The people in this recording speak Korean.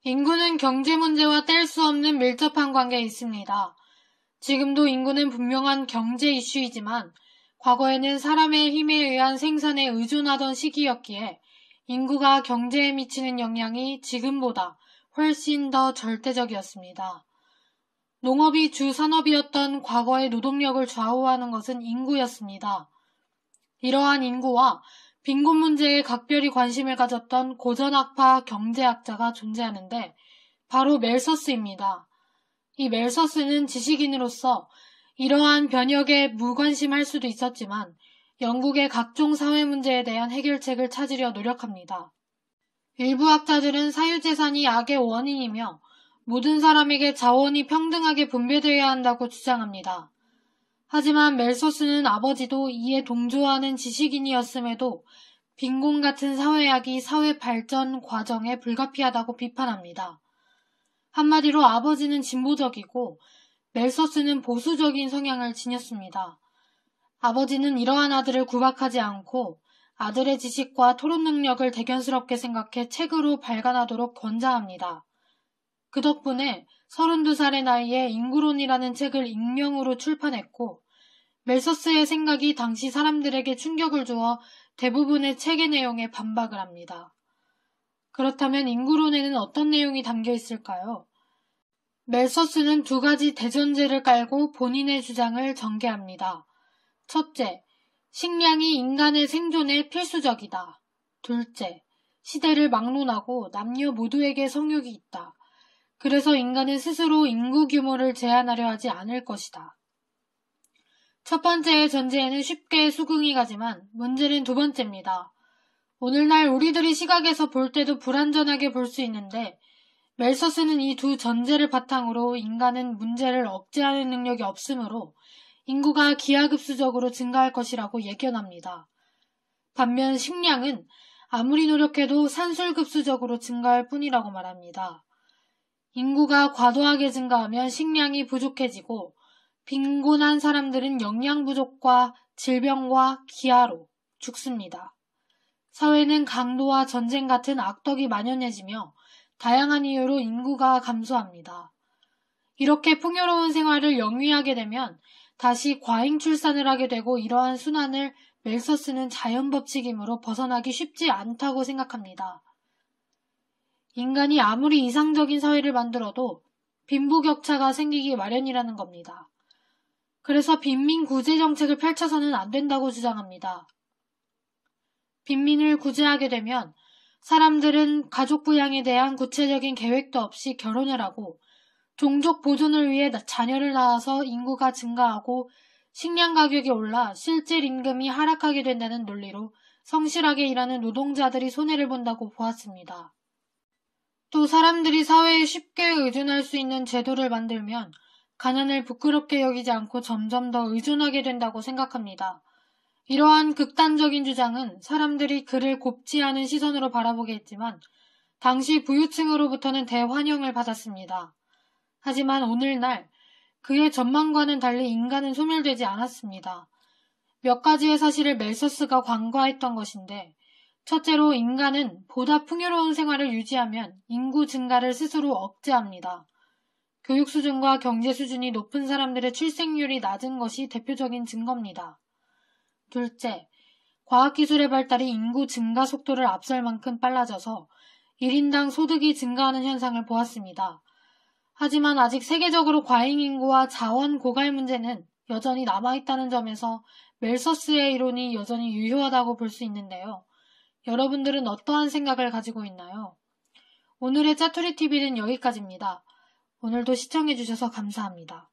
인구는 경제 문제와 뗄 수 없는 밀접한 관계에 있습니다. 지금도 인구는 분명한 경제 이슈이지만 과거에는 사람의 힘에 의한 생산에 의존하던 시기였기에 인구가 경제에 미치는 영향이 지금보다 훨씬 더 절대적이었습니다. 농업이 주 산업이었던 과거의 노동력을 좌우하는 것은 인구였습니다. 이러한 인구와 빈곤 문제에 각별히 관심을 가졌던 고전학파 경제학자가 존재하는데 바로 멜서스입니다. 이 멜서스는 지식인으로서 이러한 변혁에 무관심할 수도 있었지만 영국의 각종 사회 문제에 대한 해결책을 찾으려 노력합니다. 일부 학자들은 사유재산이 악의 원인이며 모든 사람에게 자원이 평등하게 분배되어야 한다고 주장합니다. 하지만 멜서스는 아버지도 이에 동조하는 지식인이었음에도 빈곤 같은 사회학이 사회 발전 과정에 불가피하다고 비판합니다. 한마디로 아버지는 진보적이고 멜서스는 보수적인 성향을 지녔습니다. 아버지는 이러한 아들을 구박하지 않고 아들의 지식과 토론 능력을 대견스럽게 생각해 책으로 발간하도록 권장합니다. 그 덕분에 32살의 나이에 인구론이라는 책을 익명으로 출판했고 멜서스의 생각이 당시 사람들에게 충격을 주어 대부분의 책의 내용에 반박을 합니다. 그렇다면 인구론에는 어떤 내용이 담겨 있을까요? 멜서스는 두 가지 대전제를 깔고 본인의 주장을 전개합니다. 첫째, 식량이 인간의 생존에 필수적이다. 둘째, 시대를 막론하고 남녀 모두에게 성욕이 있다. 그래서 인간은 스스로 인구 규모를 제한하려 하지 않을 것이다. 첫 번째의 전제에는 쉽게 수긍이 가지만 문제는 두 번째입니다. 오늘날 우리들이 시각에서 볼 때도 불완전하게 볼 수 있는데 멜서스는 이 두 전제를 바탕으로 인간은 문제를 억제하는 능력이 없으므로 인구가 기하급수적으로 증가할 것이라고 예견합니다. 반면 식량은 아무리 노력해도 산술급수적으로 증가할 뿐이라고 말합니다. 인구가 과도하게 증가하면 식량이 부족해지고 빈곤한 사람들은 영양 부족과 질병과 기아로 죽습니다. 사회는 강도와 전쟁 같은 악덕이 만연해지며 다양한 이유로 인구가 감소합니다. 이렇게 풍요로운 생활을 영위하게 되면 다시 과잉 출산을 하게 되고 이러한 순환을 멜서스는 자연법칙이므로 벗어나기 쉽지 않다고 생각합니다. 인간이 아무리 이상적인 사회를 만들어도 빈부격차가 생기기 마련이라는 겁니다. 그래서 빈민 구제 정책을 펼쳐서는 안 된다고 주장합니다. 빈민을 구제하게 되면 사람들은 가족 부양에 대한 구체적인 계획도 없이 결혼을 하고 종족 보존을 위해 자녀를 낳아서 인구가 증가하고 식량 가격이 올라 실질 임금이 하락하게 된다는 논리로 성실하게 일하는 노동자들이 손해를 본다고 보았습니다. 또 사람들이 사회에 쉽게 의존할 수 있는 제도를 만들면 가난을 부끄럽게 여기지 않고 점점 더 의존하게 된다고 생각합니다. 이러한 극단적인 주장은 사람들이 그를 곱지 않은 시선으로 바라보게 했지만 당시 부유층으로부터는 대환영을 받았습니다. 하지만 오늘날 그의 전망과는 달리 인간은 소멸되지 않았습니다. 몇 가지의 사실을 멜서스가 간과했던 것인데 첫째로 인간은 보다 풍요로운 생활을 유지하면 인구 증가를 스스로 억제합니다. 교육 수준과 경제 수준이 높은 사람들의 출생률이 낮은 것이 대표적인 증거입니다. 둘째, 과학기술의 발달이 인구 증가 속도를 앞설 만큼 빨라져서 1인당 소득이 증가하는 현상을 보았습니다. 하지만 아직 세계적으로 과잉인구와 자원 고갈 문제는 여전히 남아있다는 점에서 멜서스의 이론이 여전히 유효하다고 볼 수 있는데요. 여러분들은 어떠한 생각을 가지고 있나요? 오늘의 짜투리TV는 여기까지입니다. 오늘도 시청해주셔서 감사합니다.